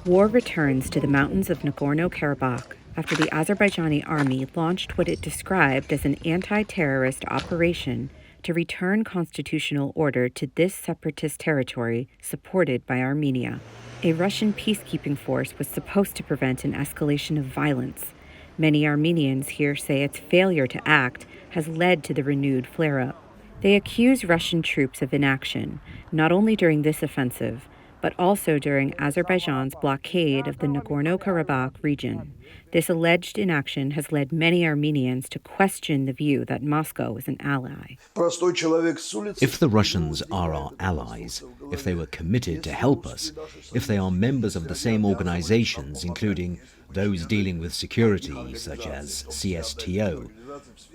War returns to the mountains of Nagorno-Karabakh after the Azerbaijani army launched what it described as an anti-terrorist operation to return constitutional order to this separatist territory supported by Armenia. A Russian peacekeeping force was supposed to prevent an escalation of violence. Many Armenians here say its failure to act has led to the renewed flare-up. They accuse Russian troops of inaction, not only during this offensive, but also during Azerbaijan's blockade of the Nagorno-Karabakh region. This alleged inaction has led many Armenians to question the view that Moscow is an ally. If the Russians are our allies, if they were committed to help us, if they are members of the same organizations, including those dealing with security, such as CSTO,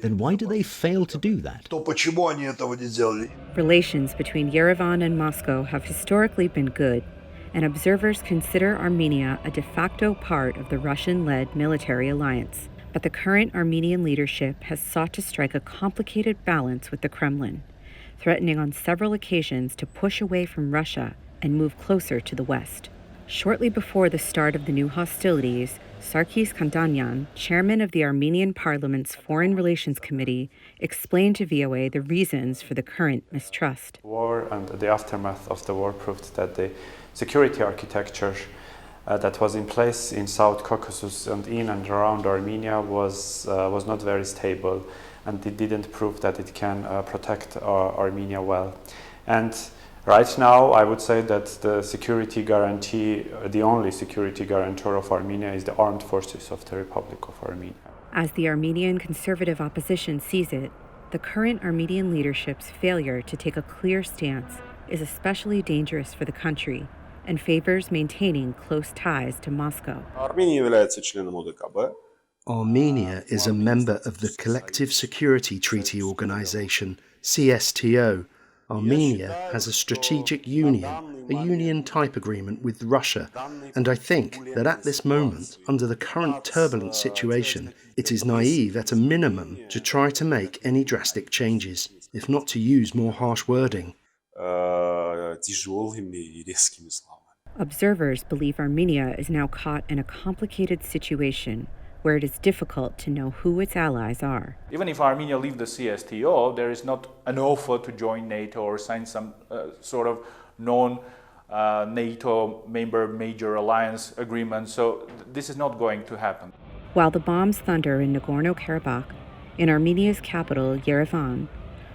then why do they fail to do that? Relations between Yerevan and Moscow have historically been good, and observers consider Armenia a de facto part of the Russian-led military alliance. But the current Armenian leadership has sought to strike a complicated balance with the Kremlin, threatening on several occasions to push away from Russia and move closer to the West. Shortly before the start of the new hostilities, Sarkis Kandanyan, chairman of the Armenian Parliament's Foreign Relations Committee, explained to VOA the reasons for the current mistrust. War and the aftermath of the war proved that the security architecture that was in place in South Caucasus and in and around Armenia was not very stable, and it didn't prove that it can protect Armenia well. And right now, I would say that the security guarantee, the only security guarantor of Armenia is the armed forces of the Republic of Armenia. As the Armenian conservative opposition sees it, the current Armenian leadership's failure to take a clear stance is especially dangerous for the country and favors maintaining close ties to Moscow. Armenia is a member of the Collective Security Treaty Organization, CSTO. Armenia has a strategic union, a union-type agreement with Russia, and I think that at this moment, under the current turbulent situation, it is naive at a minimum to try to make any drastic changes, if not to use more harsh wording. Observers believe Armenia is now caught in a complicated situation where it is difficult to know who its allies are. Even if Armenia leaves the CSTO, there is not an offer to join NATO or sign some sort of non-NATO member major alliance agreement, so this is not going to happen. While the bombs thunder in Nagorno-Karabakh, in Armenia's capital, Yerevan,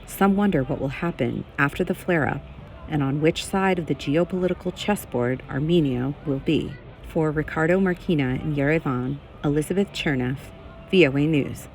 some wonder what will happen after the flare-up and on which side of the geopolitical chessboard Armenia will be. For Ricardo Marquina in Yerevan, Elizabeth Cherneff, VOA News.